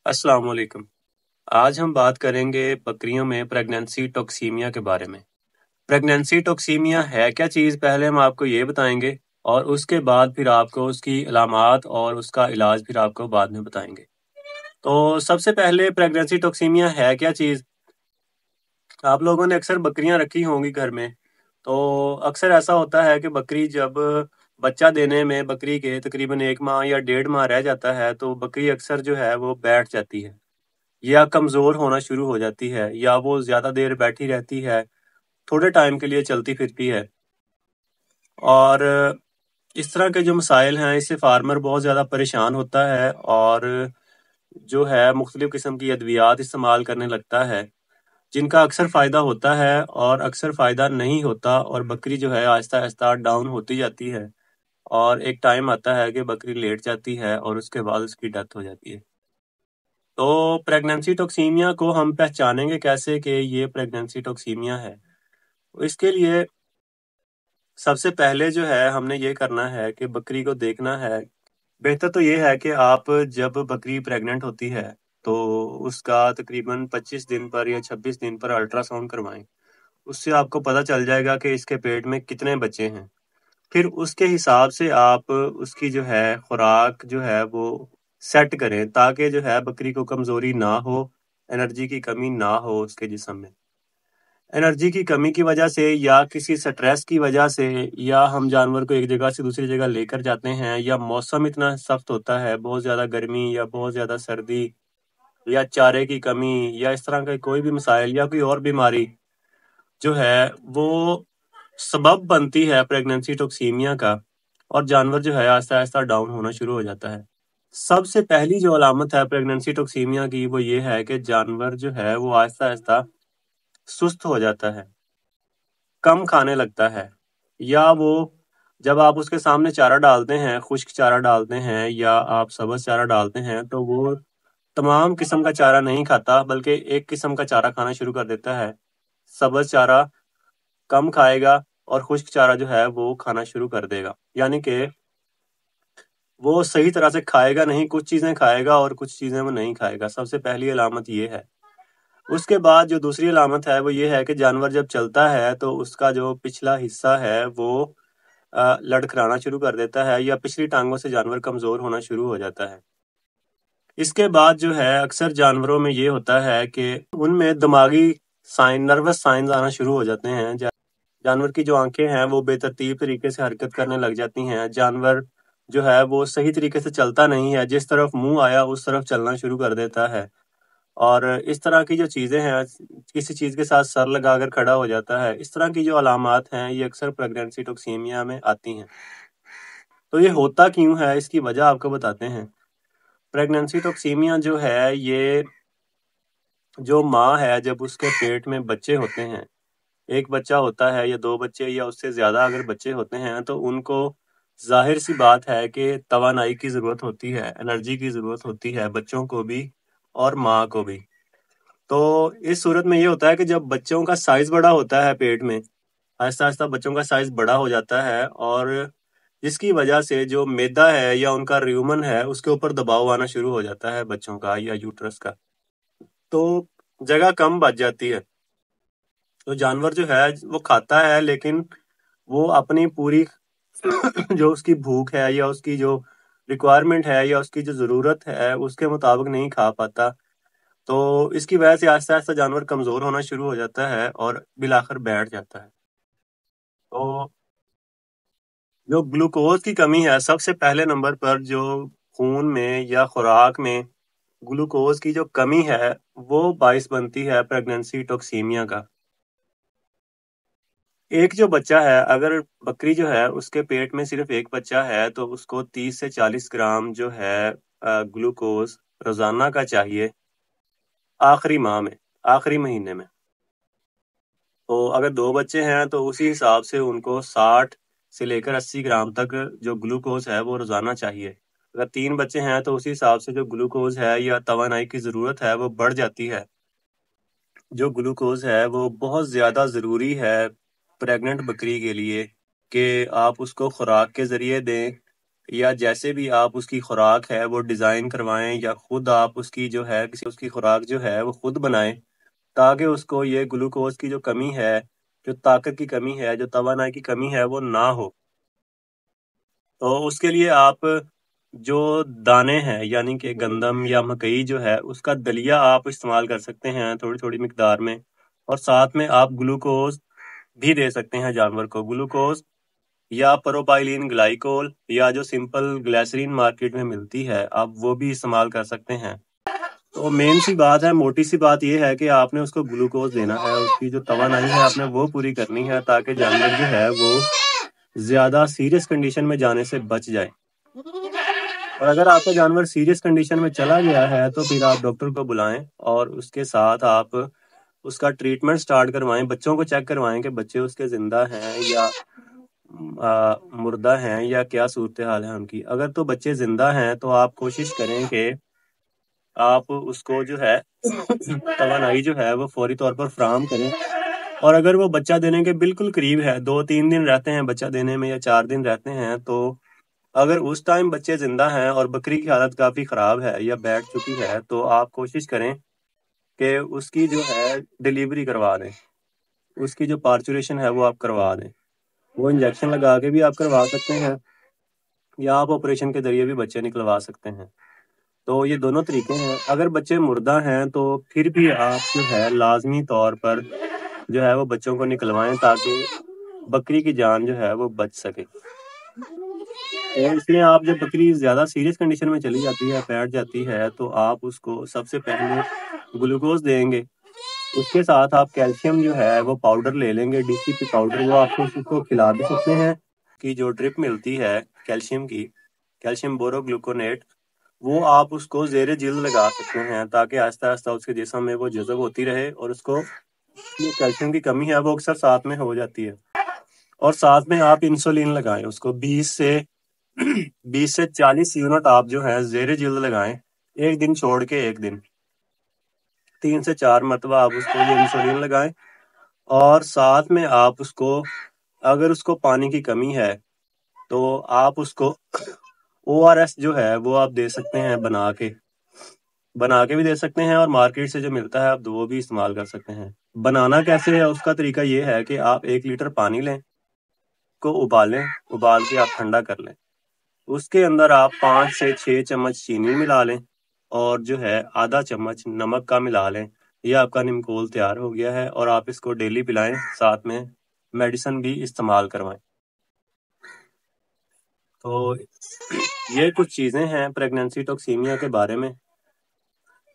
अस्सलाम वालेकुम। आज हम बात करेंगे बकरियों में प्रेगनेंसी टॉक्सीमिया के बारे में। प्रेगनेंसी टॉक्सीमिया है क्या चीज़, पहले हम आपको ये बताएंगे और उसके बाद फिर आपको उसकी अलामात और उसका इलाज फिर आपको बाद में बताएंगे। तो सबसे पहले प्रेगनेंसी टॉक्सीमिया है क्या चीज़। आप लोगों ने अक्सर बकरियां रखी होंगी घर में। तो अक्सर ऐसा होता है कि बकरी जब बच्चा देने में बकरी के तकरीबन 1 माह या 1.5 माह रह जाता है तो बकरी अक्सर जो है वो बैठ जाती है या कमज़ोर होना शुरू हो जाती है या वो ज़्यादा देर बैठी रहती है, थोड़े टाइम के लिए चलती फिरती है। और इस तरह के जो मसाइल हैं इससे फार्मर बहुत ज़्यादा परेशान होता है और जो है मुख्तलिफ़ किस्म की अद्वियात इस्तेमाल करने लगता है, जिनका अक्सर फ़ायदा होता है और अक्सर फ़ायदा नहीं होता और बकरी जो है आहिस्ता आहिस्ता डाउन होती जाती है और एक टाइम आता है कि बकरी लेट जाती है और उसके बाद उसकी डेथ हो जाती है। तो प्रेगनेंसी टॉक्सीमिया को हम पहचानेंगे कैसे कि ये प्रेगनेंसी टॉक्सीमिया है। इसके लिए सबसे पहले जो है हमने ये करना है कि बकरी को देखना है। बेहतर तो ये है कि आप जब बकरी प्रेग्नेंट होती है तो उसका तकरीबन 25 दिन पर या 26 दिन पर अल्ट्रासाउंड करवाएं। उससे आपको पता चल जाएगा कि इसके पेट में कितने बच्चे हैं। फिर उसके हिसाब से आप उसकी जो है खुराक जो है वो सेट करें ताकि जो है बकरी को कमजोरी ना हो, एनर्जी की कमी ना हो उसके जिस्म में। एनर्जी की कमी की वजह से या किसी स्ट्रेस की वजह से या हम जानवर को एक जगह से दूसरी जगह लेकर जाते हैं या मौसम इतना सख्त होता है, बहुत ज़्यादा गर्मी या बहुत ज़्यादा सर्दी या चारे की कमी या इस तरह का कोई भी मसाइल या कोई और बीमारी जो है वो सबब बनती है प्रेगनेंसी टॉक्सीमिया का और जानवर जो है आहिस्ता आहिस्ता डाउन होना शुरू हो जाता है। सबसे पहली जो अलामत है प्रेगनेंसी टॉक्सीमिया की वो ये है कि जानवर जो है वो आहिस्ता आहिस्ता सुस्त हो जाता है, कम खाने लगता है, या वो जब आप उसके सामने चारा डालते हैं, खुश्क चारा डालते हैं या आप सब्ज़ चारा डालते हैं तो वो तमाम किस्म का चारा नहीं खाता बल्कि एक किस्म का चारा खाना शुरू कर देता है। सब्ज़ चारा कम खाएगा और खुश्क चारा जो है वो खाना शुरू कर देगा। यानी कि वो सही तरह से खाएगा नहीं, कुछ चीज़ें खाएगा और कुछ चीज़ें वो नहीं खाएगा। सबसे पहली अलामत ये है। उसके बाद जो दूसरी अलामत है वो ये है कि जानवर जब चलता है तो उसका जो पिछला हिस्सा है वो लड़खड़ाना शुरू कर देता है या पिछली टांगों से जानवर कमज़ोर होना शुरू हो जाता है। इसके बाद जो है अक्सर जानवरों में ये होता है कि उनमें दिमागी साइन नर्वस साइंस आना शुरू हो जाते हैं। जानवर की जो आंखें हैं वो बेतरतीब तरीके से हरकत करने लग जाती हैं। जानवर जो है वो सही तरीके से चलता नहीं है, जिस तरफ मुंह आया उस तरफ चलना शुरू कर देता है। और इस तरह की जो चीज़ें हैं, किसी चीज़ के साथ सर लगाकर खड़ा हो जाता है, इस तरह की जो अलामात हैं ये अक्सर प्रेगनेंसी टॉक्सीमिया में आती हैं। तो ये होता क्यों है, इसकी वजह आपको बताते हैं। प्रेगनेंसी टॉक्सीमिया जो है ये जो माँ है जब उसके पेट में बच्चे होते हैं, एक बच्चा होता है या दो बच्चे या उससे ज़्यादा अगर बच्चे होते हैं तो उनको जाहिर सी बात है कि तवानाई की ज़रूरत होती है, एनर्जी की ज़रूरत होती है बच्चों को भी और माँ को भी। तो इस सूरत में ये होता है कि जब बच्चों का साइज़ बड़ा होता है पेट में, आहिस्ता-आहिस्ता बच्चों का साइज़ बड़ा हो जाता है और जिसकी वजह से जो मैदा है या उनका र्यूमन है, उसके ऊपर दबाव आना शुरू हो जाता है बच्चों का या यूट्रस का। तो जगह कम बच जाती है। तो जानवर जो है वो खाता है लेकिन वो अपनी पूरी जो उसकी भूख है या उसकी जो रिक्वायरमेंट है या उसकी जो ज़रूरत है, उसके मुताबिक नहीं खा पाता। तो इसकी वजह से आहिस्ता-आहिस्ता जानवर कमज़ोर होना शुरू हो जाता है और बिलाखिर बैठ जाता है। तो जो ग्लूकोज की कमी है, सबसे पहले नंबर पर जो खून में या खुराक में ग्लूकोज की जो कमी है वो बाइस बनती है प्रेगनेंसी टॉक्सीमिया का। एक जो बच्चा है, अगर बकरी जो है उसके पेट में सिर्फ एक बच्चा है तो उसको 30 से 40 ग्राम जो है ग्लूकोज रोजाना का चाहिए आखिरी माह में, आखिरी महीने में। तो अगर दो बच्चे हैं तो उसी हिसाब से उनको 60 से लेकर 80 ग्राम तक जो ग्लूकोज है वो रोजाना चाहिए। अगर तीन बच्चे हैं तो उसी हिसाब से जो ग्लूकोज है या तवानाई की ज़रूरत है वो बढ़ जाती है। जो ग्लूकोज है वो बहुत ज़्यादा ज़रूरी है प्रेग्नेंट बकरी के लिए कि आप उसको खुराक के ज़रिए दें یا جیسے بھی آپ اس کی خوراک ہے وہ ڈیزائن کروائیں، یا خود آپ اس کی جو ہے اس کی خوراک جو ہے وہ خود بنائیں، تاکہ اس کو یہ گلوکوز کی جو کمی ہے، جو طاقت کی کمی ہے، جو توانائی کی کمی ہے، وہ نہ ہو۔ تو اس کے لیے آپ جو دانے ہیں یعنی کہ گندم یا مکئی جو ہے اس کا دلیا آپ استعمال کر سکتے ہیں تھوڑی تھوڑی مقدار میں، اور ساتھ میں آپ گلوکوز بھی دے سکتے ہیں جانور کو۔ گلوکوز یا پروپائلین گلائکول یا جو سمپل گلیسرین مارکیٹ میں ملتی ہے، آپ وہ بھی استعمال کر سکتے ہیں۔ تو مین سی بات ہے، موٹی سی بات یہ ہے کہ آپ نے اس کو گلوکوز دینا ہے، اس کی جو توانائی ہے آپ نے وہ پوری کرنی ہے، تاکہ جانور جو ہے وہ زیادہ سیریس کنڈیشن میں جانے سے بچ جائے۔ اور اگر آپ کا جانور سیریس کنڈیشن میں چلا گیا ہے تو پھر آپ ڈاکٹر کو بلائیں اور اس کے ساتھ آپ اس کا ٹریٹمنٹ سٹارٹ کروائیں، بچوں کو چیک کروائیں کہ بچے اس کے زندہ ہیں یا مردہ ہیں یا کیا صورتحال ہے ان کی۔ اگر تو بچے زندہ ہیں تو آپ کوشش کریں کہ آپ اس کو جو ہے توانائی جو ہے وہ فوری طور پر فراہم کریں، اور اگر وہ بچہ دینے کے بالکل قریب ہے، 2-3 دن رہتے ہیں بچہ دینے میں یا 4 دن رہتے ہیں، تو اگر اس ٹائم بچے زندہ ہیں اور بکری کی حالت کافی خراب ہے یا بیٹھ چکی ہے، تو آپ کوشش کریں کہ اس کی جو ہے ڈیلیوری کروا دیں، اس کی جو پارچوریشن ہے وہ آپ کروا دیں۔ وہ انجیکشن لگا کے بھی آپ کروا سکتے ہیں، یا آپ آپریشن کے ذریعے بھی بچے نکلوا سکتے ہیں۔ تو یہ دونوں طریقے ہیں۔ اگر بچے مردہ ہیں تو پھر بھی آپ جو ہے لازمی طور پر جو ہے وہ بچوں کو نکلوائیں، تاکہ بکری کی جان جو ہے وہ بچ سکے۔ اور اس لیے آپ جب بکری زیادہ سیریس کنڈیشن میں چلی جاتی ہے، بیٹھ جاتی ہے، تو آپ اس کو سب سے پہلے گلوکوز دیں گے، اس کے ساتھ آپ کیلشیم جو ہے وہ پاؤڈر لے لیں گے، ڈی سی پی پاؤڈر، وہ آپ کو اس کو کھلا بھی سکتے ہیں۔ کی جو ڈرپ ملتی ہے کیلشیم کی، کیلشیم بورو گلوکونیٹ، وہ آپ اس کو زیر جلد لگا سکتے ہیں، تاکہ آہستہ آہستہ اس کے جسم میں وہ جذب ہوتی رہے، اور اس کو جو کیلشیم کی کمی ہے وہ اکثر ساتھ میں ہو جاتی ہے۔ اور ساتھ میں آپ انسولین لگائیں، اس کو 20 سے 40 یونٹ آپ جو ہے زیر جلد لگائیں، ایک دن چھوڑ کے ایک دن، 3 سے 4 مرتبہ آپ اس کو یہ انسولین لگائیں۔ اور ساتھ میں آپ اس کو، اگر اس کو پانی کی کمی ہے تو آپ اس کو ORS جو ہے وہ آپ دے سکتے ہیں، بنا کے بھی دے سکتے ہیں، اور مارکیٹ سے جو ملتا ہے آپ وہ بھی استعمال کر سکتے ہیں۔ بنانا کیسے ہے، اس کا طریقہ یہ ہے کہ آپ 1 لیٹر پانی لیں، کو ابالیں، ابال کے آپ ٹھنڈا کر لیں، اس کے اندر آپ 5 سے 6 چمچ چینی ملا لیں، اور جو ہے آدھا چمچ نمک کا ملا لیں۔ یہ آپ کا نمکول تیار ہو گیا ہے، اور آپ اس کو ڈیلی پلائیں، ساتھ میں میڈیسن بھی استعمال کروائیں۔ تو یہ کچھ چیزیں ہیں پریگننسی ٹاکسیمیا کے بارے میں۔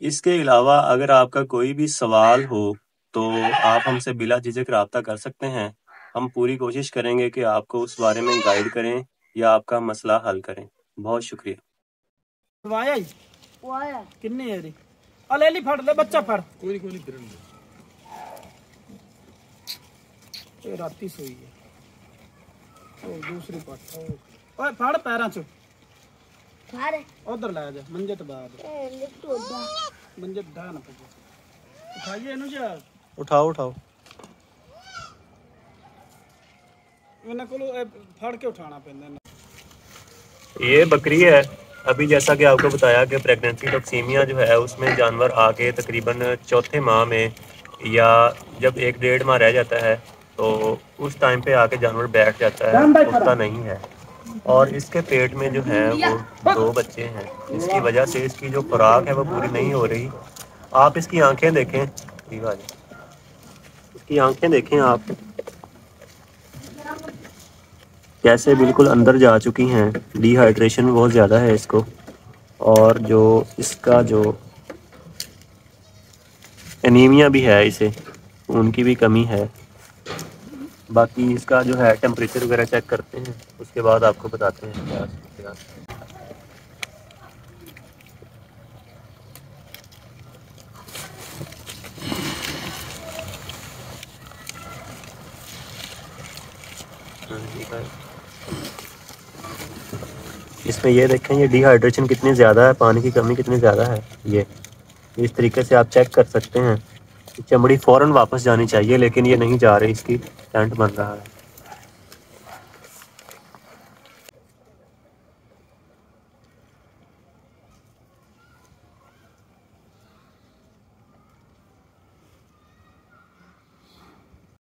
اس کے علاوہ اگر آپ کا کوئی بھی سوال ہو تو آپ ہم سے بلا جھجک رابطہ کر سکتے ہیں، ہم پوری کوشش کریں گے کہ آپ کو اس بارے میں گائیڈ کریں یا آپ کا مسئلہ حل کریں۔ بہت شکریہ۔ وایا ہی وایا کنے ہے ری لے لی پھڑ لے بچہ پھڑ کوئی کوئی کرن دے راتی سوئی ہے او دوسری پٹ اوے پھڑ پیراں چ پھڑ ادھر لے جا منجے تے بعد لفٹ ہوتا منجے ڈا نہ پجے اٹھائیے اینو جا اٹھاؤ۔ انہاں کولو پھڑ کے اٹھانا پیندا۔ یہ بکری ہے، ابھی جیسا کہ آپ کو بتایا کہ پریگننسی ٹاکسیمیا جو ہے اس میں جانور آ کے تقریباً 4تھے ماہ میں، یا جب 1-1.5 ماہ رہ جاتا ہے تو اس ٹائم پہ آ کے جانور بیٹھ جاتا ہے، اٹھتا نہیں ہے، اور اس کے پیٹ میں جو ہے وہ 2 بچے ہیں، اس کی وجہ سے اس کی جو خوراک ہے وہ پوری نہیں ہو رہی۔ آپ اس کی آنکھیں دیکھیں، اس کی آنکھیں دیکھیں آپ کیسے بالکل اندر جا چکی ہیں، ڈی ہائیڈریشن بہت زیادہ ہے اس کو، اور جو اس کا جو انیمیا بھی ہے، اسے خون کی بھی کمی ہے۔ باقی اس کا جو ہے ٹیمپریچر وغیرہ چیک کرتے ہیں، اس کے بعد آپ کو بتاتے ہیں کیا۔ اس میں یہ دیکھیں، یہ ڈی ہائیڈریشن کتنی زیادہ ہے، پانی کی کمی کتنی زیادہ ہے، یہ اس طریقے سے آپ چیک کر سکتے ہیں۔ چمڑی فوراً واپس جانی چاہیے، لیکن یہ نہیں جا رہی، اس کی ٹینٹ بن رہا ہے۔